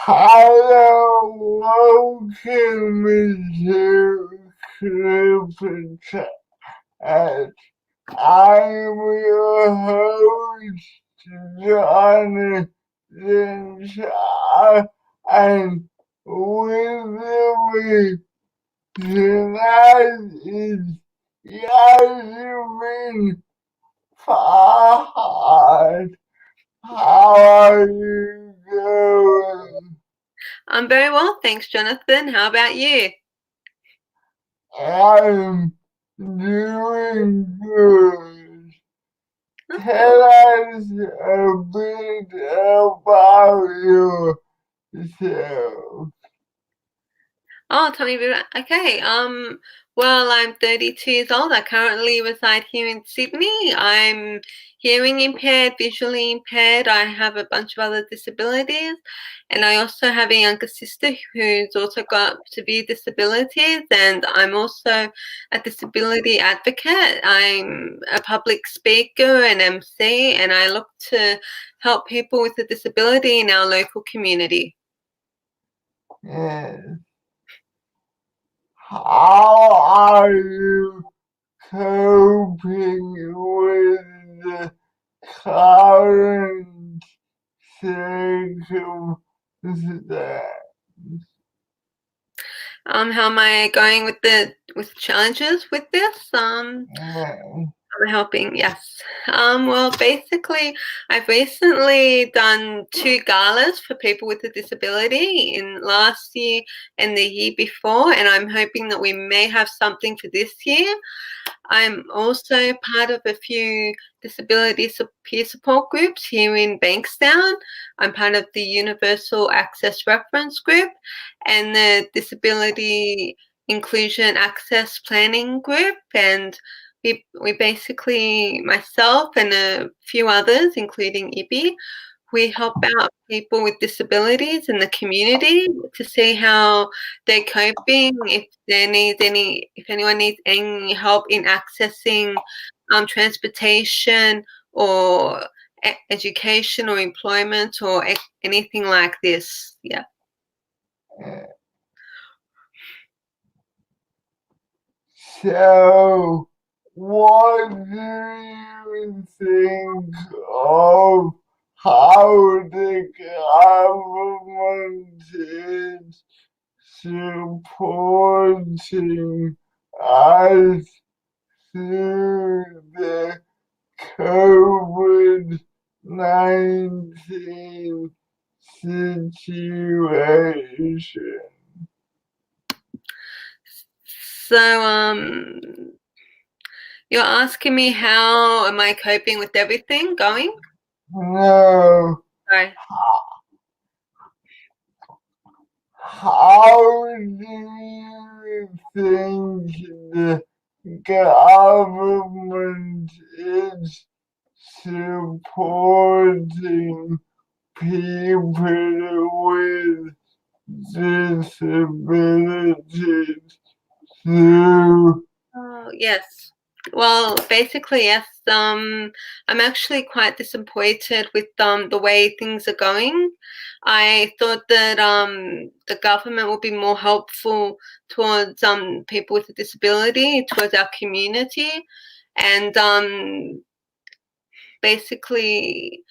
Hello, welcome to CripChat. I'm your host, Jonathan Shaw, and with me tonight is Yasmin Fahad. How are you doing? I'm very well, thanks, Jonathan. How about you? I'm doing good. Oh, Tell us a bit about yourself. tell me a bit okay. Well, I'm 32 years old. I currently reside here in Sydney. I'm hearing impaired, visually impaired. I have a bunch of other disabilities, and I also have a younger sister who's also got severe disabilities, and I'm also a disability advocate. I'm a public speaker and MC, and I look to help people with a disability in our local community. Yes. How are you coping with the current circumstances? How am I going with the challenges with this? Yes. I'm helping, yes. Well, basically, I've recently done two galas for people with a disability in last year and the year before, and I'm hoping that we may have something for this year. I'm also part of a few disability peer support groups here in Bankstown. I'm part of the Universal Access Reference Group and the Disability Inclusion Access Planning Group. And we basically, myself and a few others, including Ibi, we help out people with disabilities in the community to see how they're coping, if anyone needs any help in accessing transportation or education or employment or anything like this. Yeah. So, what do you think of how the government is supporting us through the COVID-19 situation? So, you're asking me how am I coping with everything going? No. Sorry. How do you think the government is supporting people with disabilities through? Oh, yes. Well, basically, yes. I'm actually quite disappointed with the way things are going. I thought that the government would be more helpful towards people with a disability, towards our community, and basically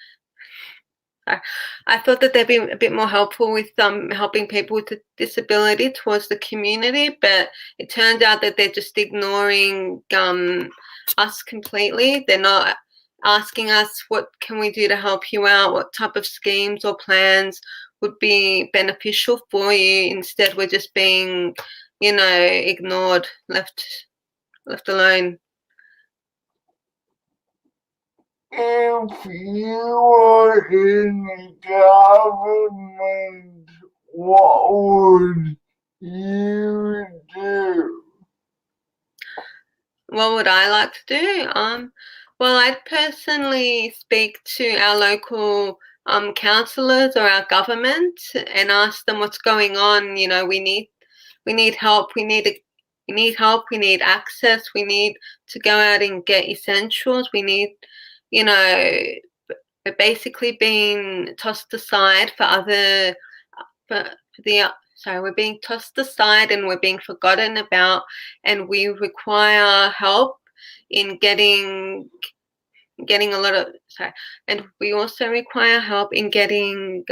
I thought that they'd be a bit more helpful with helping people with a disability towards the community, but it turned out that they're just ignoring us completely. They're not asking us what can we do to help you out, what type of schemes or plans would be beneficial for you. Instead, we're just being, ignored, left alone. If you were in government, what would you do? What would I like to do? Well, I'd personally speak to our local councillors or our government and ask them what's going on. We need help. We need help. We need access. We need to go out and get essentials. We need, you know, we're basically being tossed aside for other we're being tossed aside and we're being forgotten about, and we require help in getting a lot of and we also require help in getting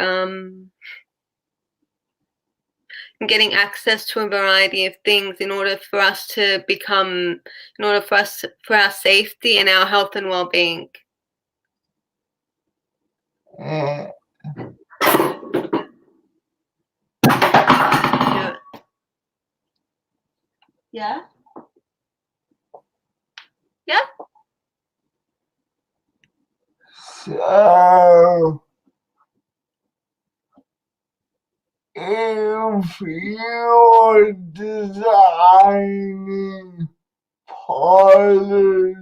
access to a variety of things in order for us to become, for our safety and our health and well-being. And Yeah. Yeah. so, if you're designing policy,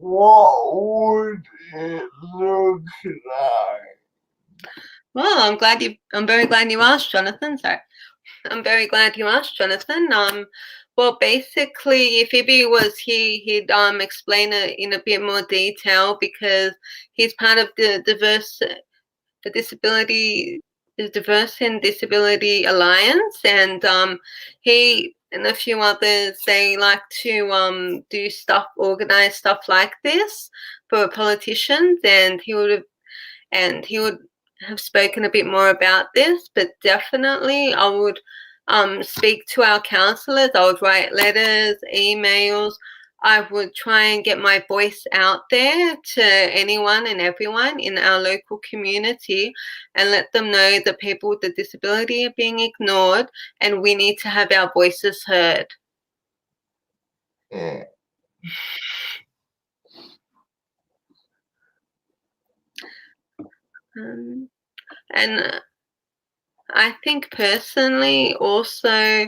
what would it look like? Well, I'm very glad you asked, Jonathan. Sorry. I'm very glad you asked, Jonathan. Well, basically, if Phoebe was here, he'd explain it in a bit more detail because he's part of the Diverse and Disability Alliance, and he and a few others, they like to organize stuff like this for politicians, and he would have spoken a bit more about this, but definitely I would speak to our counsellors. I would write letters, emails. I would try and get my voice out there to anyone and everyone in our local community and let them know that people with a disability are being ignored and we need to have our voices heard. Yeah. And I think personally also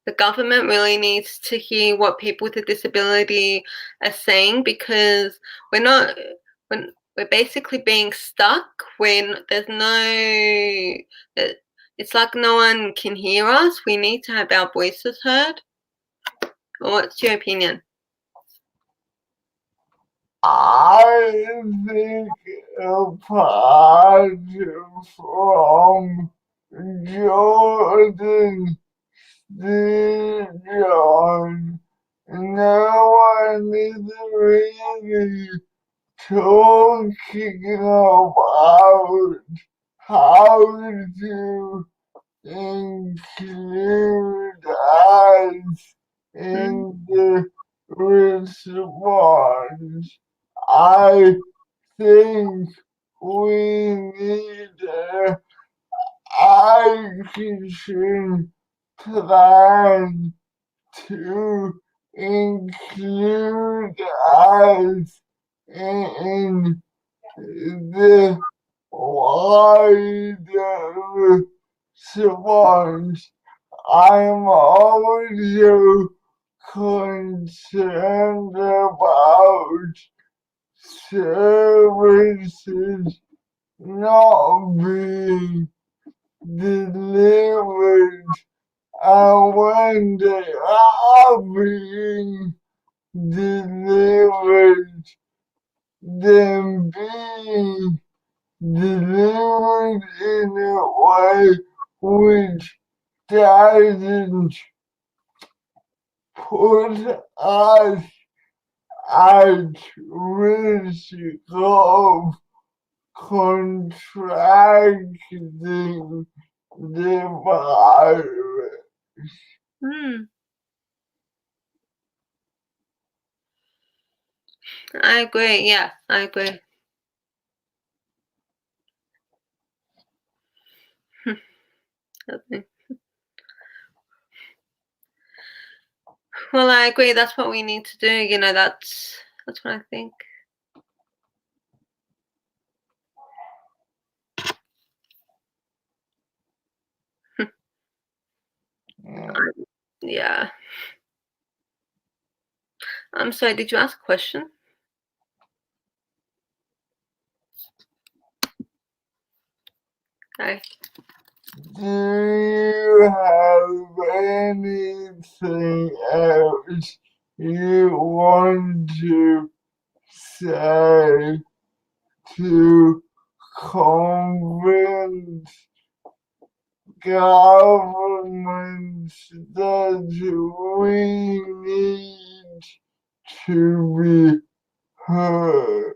the government really needs to hear what people with a disability are saying, because we're basically being stuck when there's it's like no one can hear us. We need to have our voices heard. What's your opinion? I think apart from Jordan John, no one is really talking about how to include us in the response. I think we need an action plan to include us in the wider response. I'm also concerned about services not being delivered, and when they are being delivered, them being delivered in a way which doesn't put us at risk of contracting the virus. I agree. Yeah, I agree. Okay. Well, I agree. That's what we need to do. That's what I think. Yeah. I'm sorry, did you ask a question? Okay. Do you have anything else you want to say to convince governments that we need to be heard.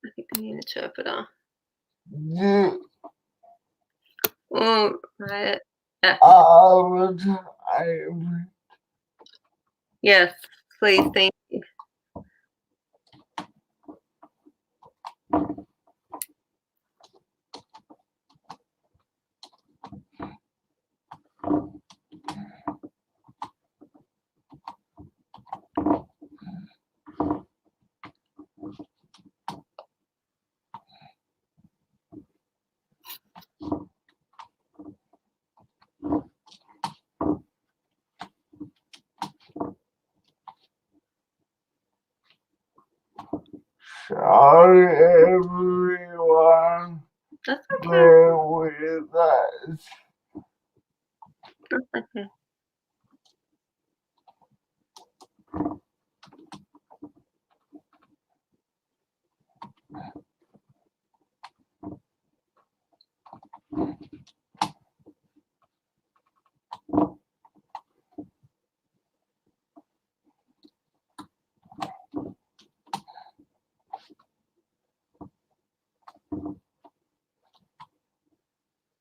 I think I need an interpreter. Yeah. Oh, right. Yes, please, thank you. Sorry, everyone. That's okay. Bear with us. That's okay.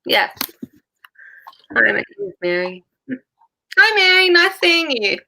Yes. Hi, my name is Mary. Hi, Mary. Nice seeing you.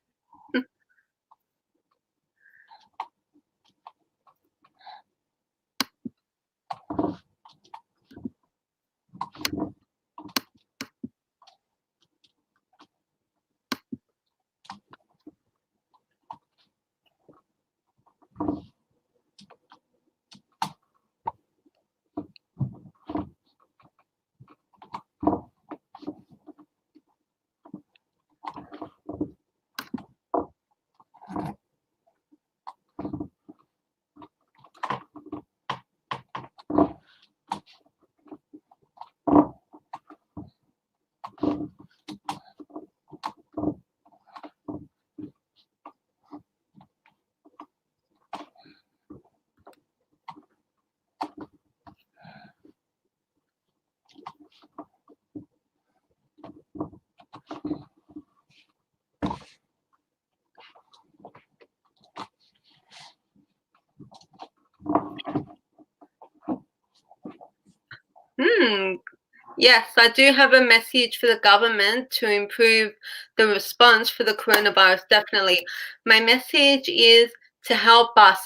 Yes, I do have a message for the government to improve the response for the coronavirus, definitely. My message is to help us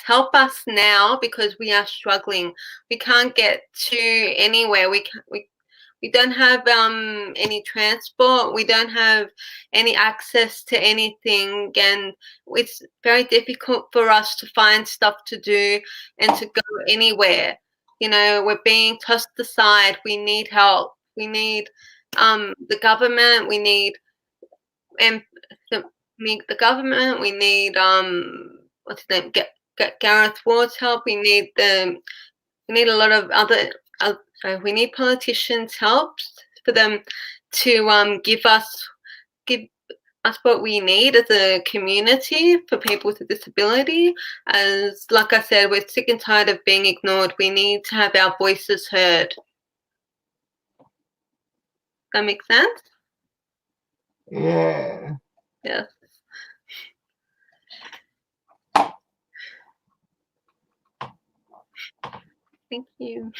now because we are struggling. We can't get to anywhere. We don't have any transport. We don't have any access to anything, and it's very difficult for us to find stuff to do and to go anywhere. You know, we're being tossed aside. We need help. We need the government. We need and the government. We need what's his name? Get Gareth Ward's help. We need a lot of other. So we need politicians' help for them to give us what we need as a community for people with a disability. As like I said, we're sick and tired of being ignored. We need to have our voices heard. That makes sense? Yeah. Yes. Thank you.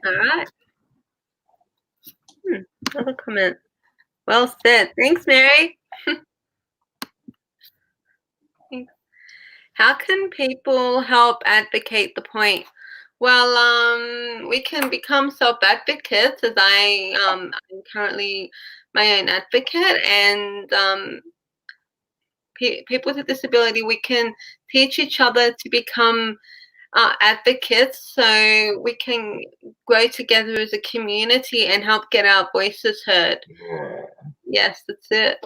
All right. Another comment. Well said. Thanks, Mary. Thanks. How can people help advocate the point? Well, we can become self-advocates, as I'm currently my own advocate, and people with a disability, we can teach each other to become advocates, so we can grow together as a community and help get our voices heard. Yeah. Yes, that's it.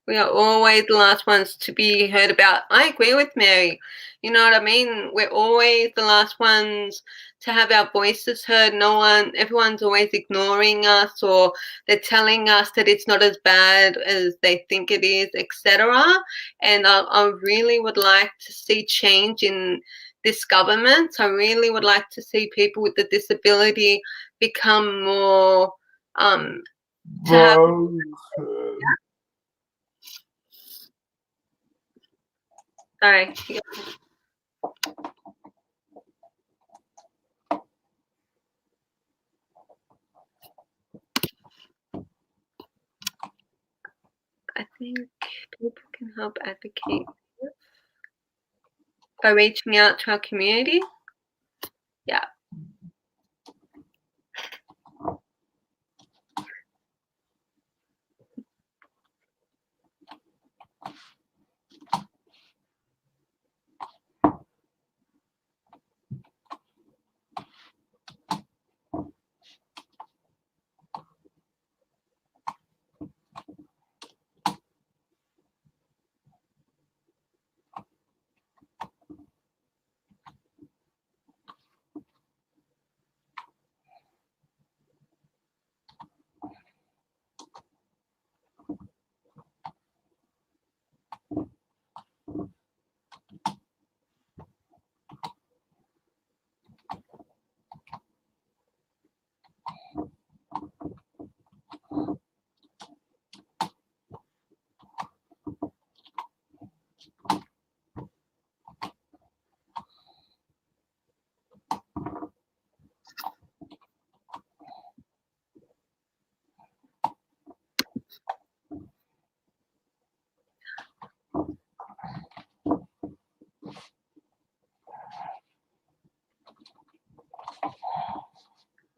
We are always the last ones to be heard about. I agree with Mary. You know what I mean? We're always the last ones to have our voices heard. Everyone's always ignoring us, or they're telling us that it's not as bad as they think it is, etc. And I really would like to see change in this government. I really would like to see people with a disability become more to have. Sorry. I think people can help advocate by reaching out to our community. Yeah.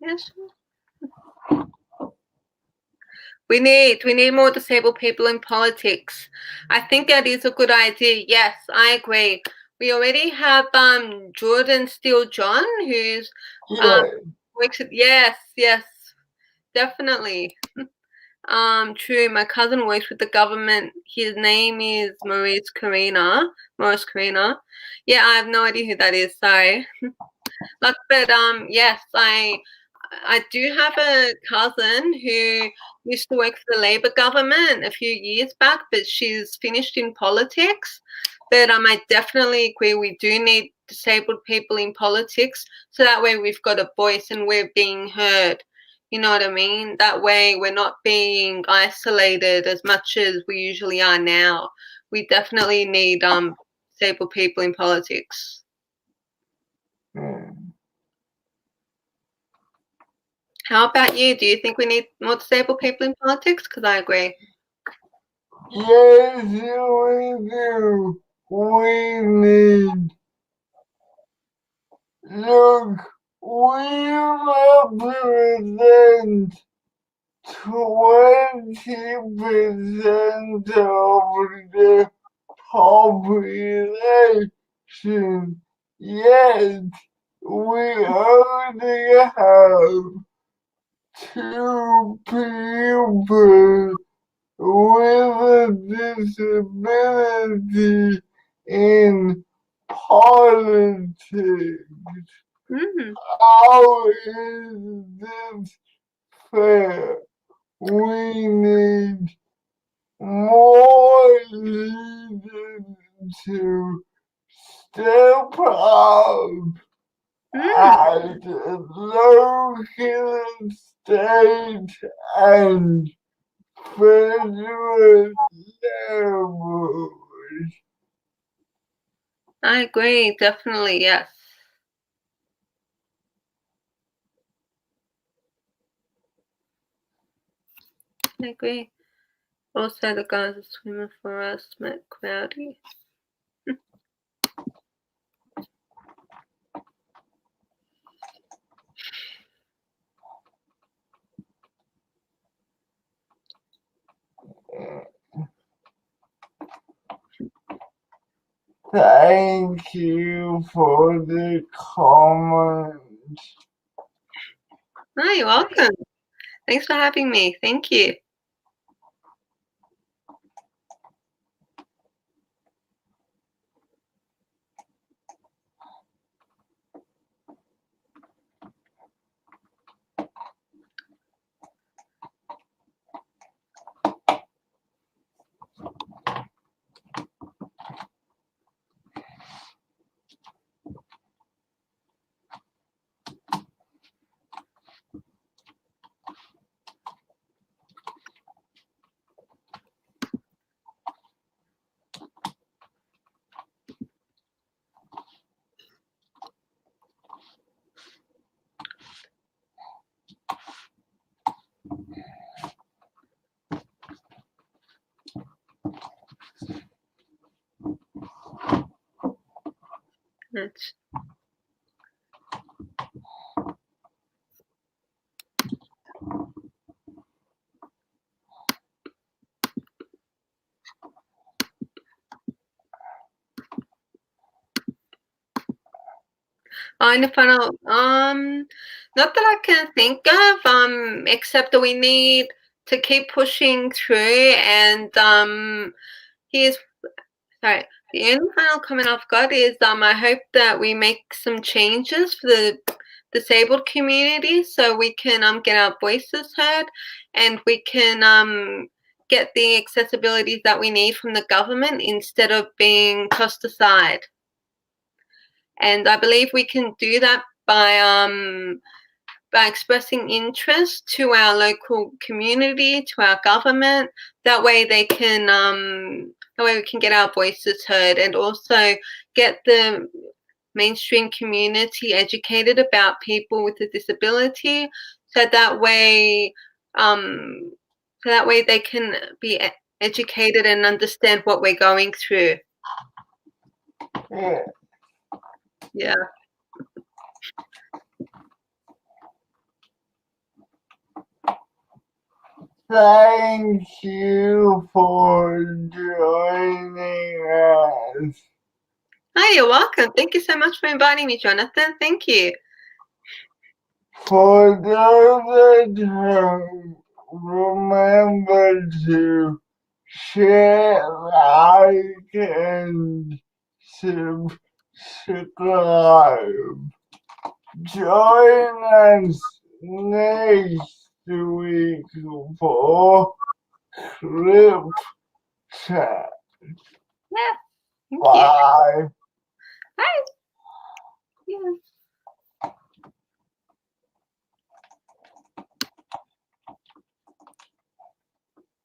Yes. We need more disabled people in politics. I think that is a good idea. Yes, I agree. We already have Jordan Steele John, who's Yeah. works at, yes, definitely. True. My cousin works with the government. His name is Maurice Carina. Maurice Carina. Yeah, I have no idea who that is. Sorry. But yes, I do have a cousin who used to work for the Labor government a few years back, but she's finished in politics. But I definitely agree. We do need disabled people in politics, so that way we've got a voice and we're being heard. You know what I mean? That way we're not being isolated as much as we usually are now. We definitely need disabled people in politics. Yeah. How about you? Do you think we need more disabled people in politics? Because I agree. Yes, we do. We need. Look, we represent 20% of the population, yet we only have two people with a disability in politics. How is this fair? We need more leaders to step up at local, state, and federal levels. I agree, definitely, yes. I agree. Also, the Gaza swimmer for us, Matt Crowdy. Thank you for the comment. Oh, you're welcome. Thanks for having me. Thank you. That's in the final, not that I can think of, except that we need to keep pushing through. And here's sorry. The only final comment I've got is I hope that we make some changes for the disabled community so we can get our voices heard, and we can get the accessibilities that we need from the government instead of being tossed aside. And I believe we can do that by expressing interest to our local community, to our government. That way they can that way we can get our voices heard, and also get the mainstream community educated about people with a disability, so that way they can be educated and understand what we're going through. Yeah. Yeah. Thank you for joining us. Hi, you're welcome. Thank you so much for inviting me, Jonathan. Thank you. For those at home, remember to share, like, and subscribe. Join us next week for CripChat. Yeah. Thank you. Bye. Bye.